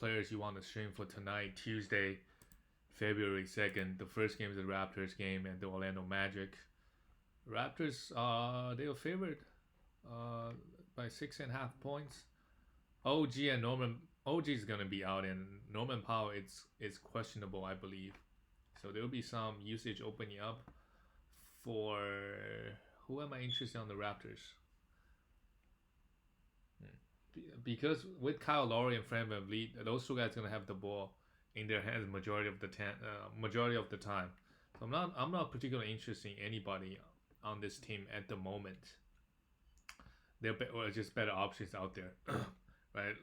players you want to stream for tonight, Tuesday, February 2nd. The first game is the Raptors game and the Orlando Magic. Raptors, they are favored by 6.5 points. OG and Norman, OG is gonna be out, and Norman Powell it's questionable, I believe. So there will be some usage opening up for who am I interested on the Raptors? Because with Kyle Lowry and Fred VanVleet, those two guys gonna have the ball in their hands majority of the time. So I'm not particularly interested in anybody on this team at the moment. There are just better options out there, right?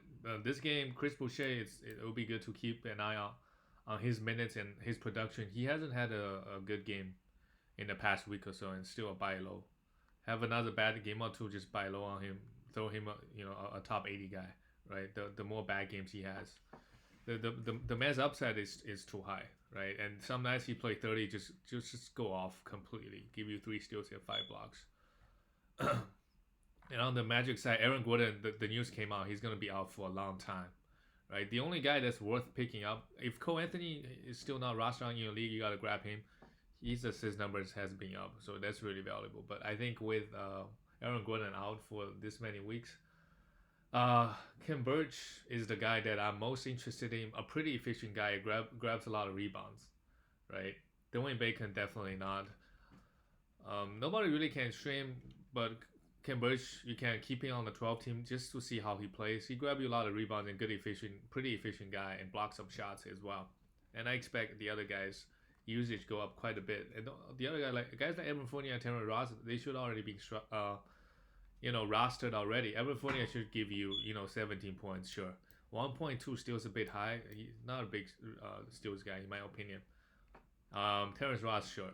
This game, Chris Boucher, it will be good to keep an eye on his minutes and his production. He hasn't had a good game in the past week or so, and still a buy low. Have another bad game or two, just buy low on him. Throw him a top 80 guy, right? The more bad games he has, the man's upside is too high, right? And some nights he play 30, just go off completely, give you 3 steals and 5 blocks. And on the Magic side, Aaron Gordon, the news came out, he's gonna be out for a long time, right? The only guy that's worth picking up, if Cole Anthony is still not rostered in your league, you gotta grab him. His assist numbers has been up, so that's really valuable. But I think with Aaron Gordon out for this many weeks, Kim Birch is the guy that I'm most interested in. A pretty efficient guy, grabs a lot of rebounds, right? Dwayne Bacon definitely not. Nobody really can stream, but Kim Birch, you can keep him on the 12 team just to see how he plays. He grabs you a lot of rebounds and pretty efficient guy, and blocks some shots as well. And I expect the other guys' usage go up quite a bit. And the other guys like Evan Fournier and Terrence Ross, they should already be rostered already. Evan Fournier should give you 17 points, sure. 1.2 steals a bit high. He's not a big steals guy in my opinion. Terrence Ross, sure.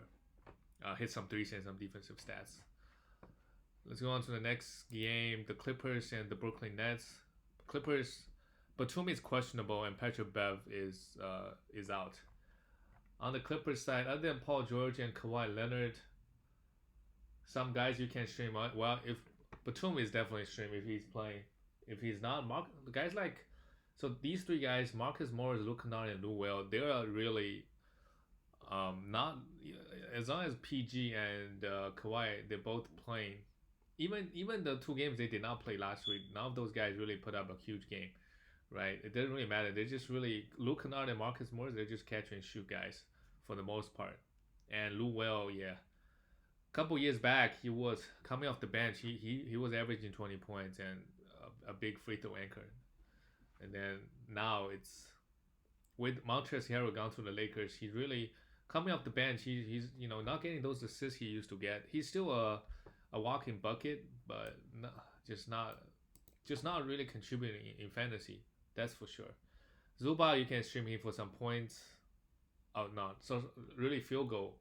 Hit some threes and some defensive stats. Let's go on to the next game, the Clippers and the Brooklyn Nets. Clippers, Batum is questionable and Patrick Bev is out. On the Clippers side, other than Paul George and Kawhi Leonard, some guys you can stream. Well, if Batum is definitely stream if he's playing. If he's not, guys like, so these 3 guys, Marcus Morris, Luke Kennard, and Lou Will, they are really not, as long as PG and Kawhi, they're both playing. Even the 2 games they did not play last week, none of those guys really put up a huge game, right? It doesn't really matter. They're just really, Luke Kennard and Marcus Morris, they're just catch and shoot guys for the most part. And Lou Will, yeah. Couple years back, he was coming off the bench. He was averaging 20 points and a big free throw anchor. And then now it's with Montrezl Harrell gone to the Lakers. He's really coming off the bench. He's not getting those assists he used to get. He's still a walking bucket, but just not really contributing in fantasy. That's for sure. Zubac, you can stream him for some points. Oh, not so really field goal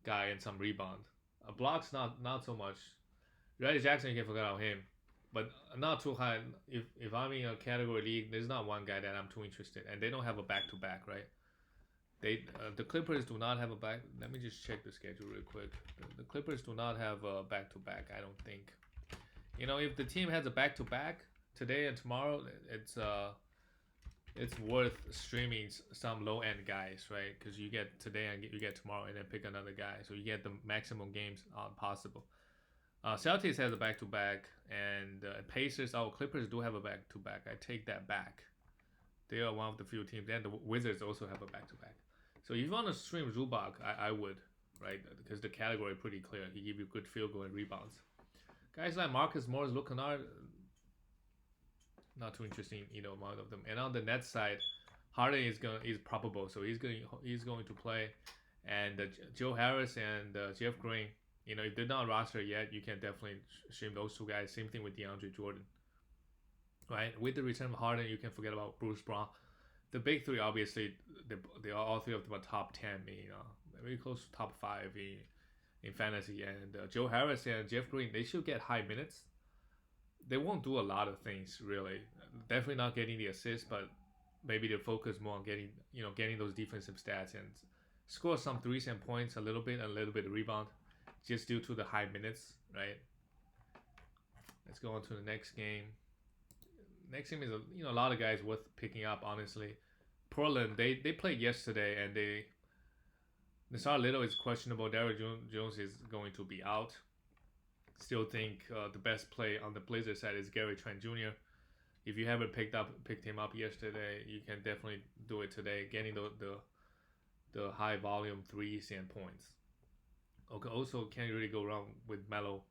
guy and some rebound. Blocks not so much. Reggie Jackson, you can forget about him, but not too high. If I'm in a category league, there's not one guy that I'm too interested, and they don't have a back-to-back, right? The Clippers do not have a back. Let me just check the schedule real quick. The Clippers do not have a back-to-back. I don't think. If the team has a back-to-back today and tomorrow, it's worth streaming some low-end guys, right? Because you get today and you get tomorrow, and then pick another guy, so you get the maximum games possible. Celtics has a back-to-back, and Pacers. Clippers do have a back-to-back. I take that back. They are one of the few teams, and the Wizards also have a back-to-back. So if you want to stream Zubac, I would, right? Because the category is pretty clear. He give you good field goal and rebounds. Guys like Marcus Morris, Luke Kennard, not too interesting, amount of them. And on the Nets side, Harden is probable, so he's going to play. And Joe Harris and Jeff Green, if they're not rostered yet, you can definitely stream those 2 guys. Same thing with DeAndre Jordan, right? With the return of Harden, you can forget about Bruce Brown. The big 3, obviously, they are all 3 of them are top 10, maybe close to top 5 in fantasy. And Joe Harris and Jeff Green, they should get high minutes. They won't do a lot of things, really. Definitely not getting the assists, but maybe they'll focus more on getting those defensive stats and score some threes and points a little bit of rebound, just due to the high minutes, right? Let's go on to the next game. next game is a lot of guys worth picking up. Honestly, Portland they played yesterday and the star little is questionable. Derrick Jones is going to be out. Still think the best play on the Blazers side is Gary Trent Jr. If you haven't picked him up yesterday, you can definitely do it today. Getting the high volume threes and points. Okay, also can't really go wrong with Melo.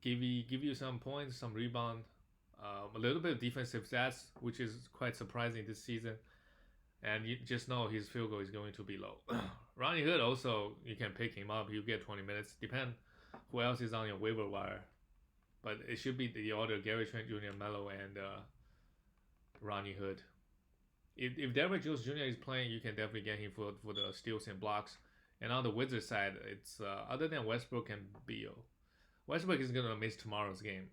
Give you some points, some rebound, a little bit of defensive stats, which is quite surprising this season. And you just know his field goal is going to be low. Ronnie Hood also, you can pick him up. You get 20 minutes. Depend who else is on your waiver wire. But it should be the order: Gary Trent Jr., Melo, and Ronnie Hood. If Derrick Jones Jr. is playing, you can definitely get him for the steals and blocks. And on the Wizards side, it's other than Westbrook and Beal. Westbrook is going to miss tomorrow's game.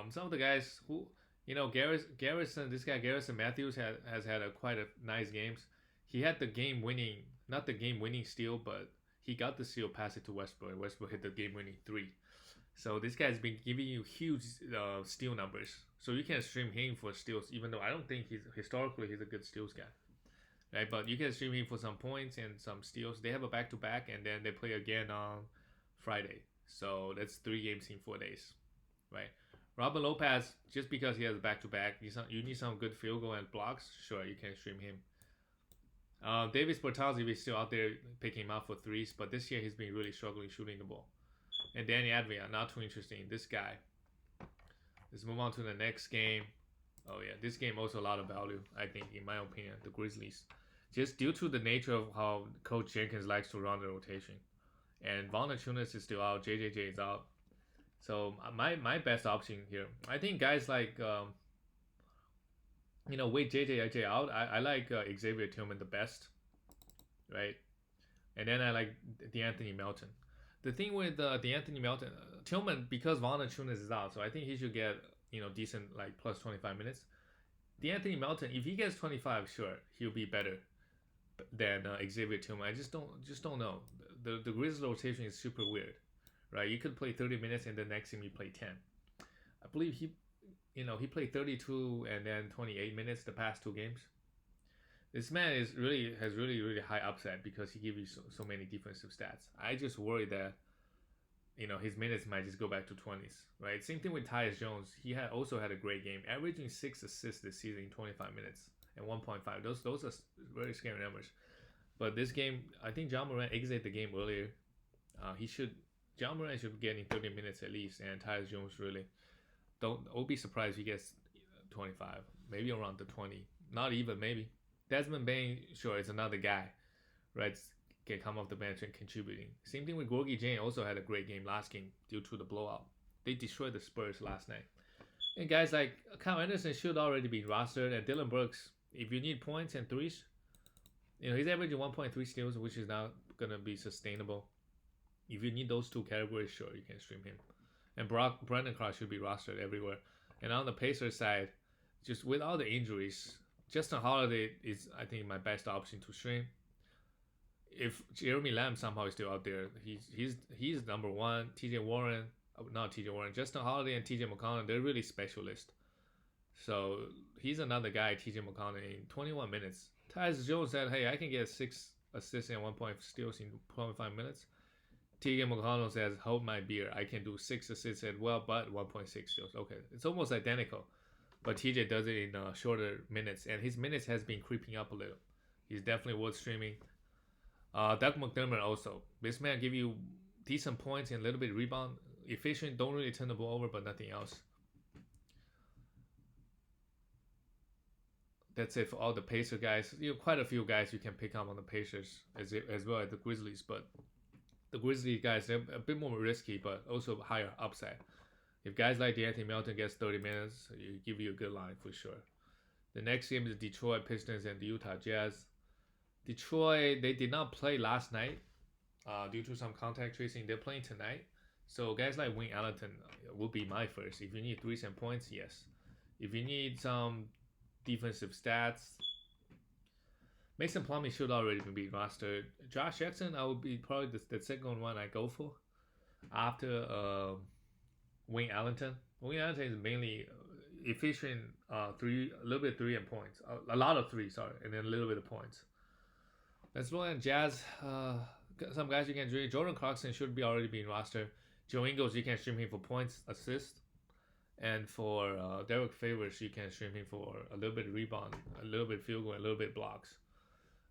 Some of the guys who, Garrison, this guy Garrison Matthews has had quite a nice games. He had the game-winning, not the game-winning steal, but he got the steal, pass it to Westbrook, and Westbrook hit the game-winning 3. So this guy's been giving you huge steal numbers. So you can stream him for steals, even though I don't think he's a good steals guy. Right, but you can stream him for some points and some steals. They have a back-to-back, and then they play again on Friday. So that's 3 games in 4 days, right? Robin Lopez, just because he has a back-to-back, you need some good field goal and blocks. Sure, you can stream him. Davis Bertans, if he's still out there picking him up for threes, but this year he's been really struggling shooting the ball. And Danny Advia, not too interesting. This guy. Let's move on to the next game. Oh yeah, this game also a lot of value, I think, in my opinion. The Grizzlies, just due to the nature of how Coach Jenkins likes to run the rotation. And Valanciunas is still out. JJJ is out. So my best option here, I think guys like with JJJ out, I like Xavier Tillman the best, right? And then I like DeAnthony Melton. The thing with DeAnthony Melton, Tillman, because Valanciunas is out, so I think he should get decent like plus 25 minutes. DeAnthony Melton, if he gets 25, sure, he'll be better than Xavier Tillman. I just don't know. The Grizzlies rotation is super weird, right? You could play 30 minutes and the next game you play 10. I believe he played 32 and then 28 minutes the past 2 games. This man has really high upside because he gives you so many defensive stats. I just worry that his minutes might just go back to 20s, right? Same thing with Tyus Jones. He also had a great game, averaging 6 assists this season in 25 minutes and 1.5. Those are very scary numbers. But this game, I think John Moran exited the game earlier. John Moran should be getting 30 minutes at least, and Tyus Jones really I'll be surprised if he gets 25, maybe around the 20, not even maybe. Desmond Bain, sure, is another guy, right? Can come off the bench and contributing. Same thing with Gorgie Jane, also had a great game last game due to the blowout. They destroyed the Spurs last night. And guys like Kyle Anderson should already be rostered, and Dylan Brooks, if you need points and threes, he's averaging 1.3 steals, which is not gonna be sustainable. If you need those 2 categories, sure, you can stream him. And Brandon Clark should be rostered everywhere. And on the Pacers side, just with all the injuries, Justin Holiday is, I think, my best option to stream. If Jeremy Lamb somehow is still out there, he's number 1. Justin Holiday and TJ McConnell, they're really specialists. So he's another guy, TJ McConnell, in 21 minutes. Tyus Jones said, hey, I can get 6 assists and 1 point steals in 25 minutes. TJ McConnell says, hold my beer. I can do 6 assists as well, but 1.6 steals. Okay, it's almost identical. But TJ does it in shorter minutes, and his minutes has been creeping up a little. He's definitely worth streaming. Doug McDermott also. This man give you decent points and a little bit of rebound. Efficient, don't really turn the ball over, but nothing else. That's it for all the Pacer guys. Quite a few guys you can pick up on the Pacers as well as the Grizzlies, but the Grizzlies guys, they're a bit more risky, but also higher upside. If guys like DeAnthony Melton gets 30 minutes, it give you a good line for sure. The next game is Detroit Pistons and the Utah Jazz. Detroit, they did not play last night due to some contact tracing. They're playing tonight. So guys like Wayne Ellington will be my first. If you need 3 and points, yes. If you need some defensive stats, Mason Plumlee should already be rostered. Josh Jackson, I would be probably the second one I go for after Wayne Ellington. Wayne Ellington is mainly efficient a little bit 3 and points, a lot of 3, sorry, and then a little bit of points. Let's look at Jazz. Some guys you can stream. Jordan Clarkson should be already being roster. Joe Ingles, you can stream him for points, assists, and for Derek Favors, you can stream him for a little bit of rebound, a little bit field goal, a little bit blocks.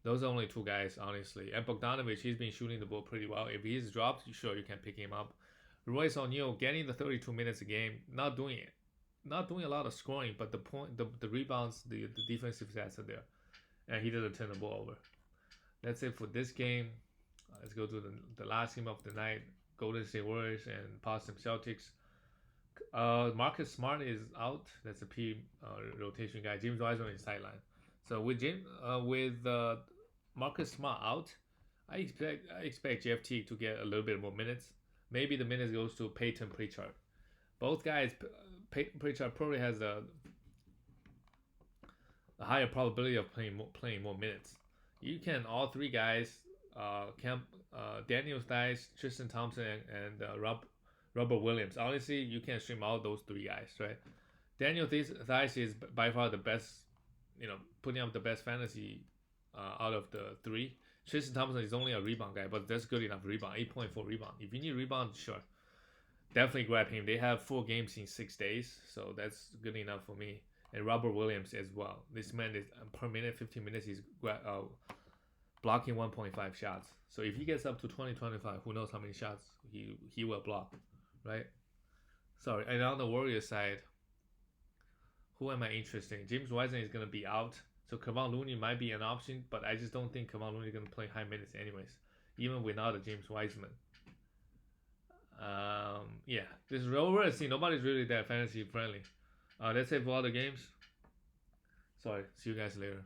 Those are only 2 guys, honestly. And Bogdanovic, he's been shooting the ball pretty well. If he's dropped, sure, you can pick him up. Royce O'Neal getting the 32 minutes a game, not doing it. Not doing a lot of scoring, but the rebounds, the defensive stats are there. And he doesn't turn the ball over. That's it for this game. Let's go to the last game of the night. Golden State Warriors and PistonsJazz. Marcus Smart is out. That's a P rotation guy. James Wiseman is sideline. So with Marcus Smart out, I expect Jeff Teague to get a little bit more minutes. Maybe the minutes goes to Peyton Pritchard. Both guys, Pritchard probably has a higher probability of playing more minutes. You can all 3 guys, Daniel Theis, Tristan Thompson, and Robert Williams. Honestly, you can stream all those 3 guys, right? Daniel Theis is by far the best, putting up the best fantasy out of the 3. Tristan Thompson is only a rebound guy, but that's good enough rebound, 8.4 rebound. If you need rebound, sure, definitely grab him. They have 4 games in 6 days, so that's good enough for me. And Robert Williams as well. This man is per minute, 15 minutes, he's blocking 1.5 shots. So if he gets up to 20-25, who knows how many shots he will block, right? Sorry. And on the Warriors side, who am I interested in? James Wiseman is going to be out. So Kevon Looney might be an option, but I just don't think Kevon Looney is going to play high minutes anyways, even without a James Wiseman. Yeah, this is over. See, nobody's really that fantasy friendly. That's it for all the games. Sorry, see you guys later.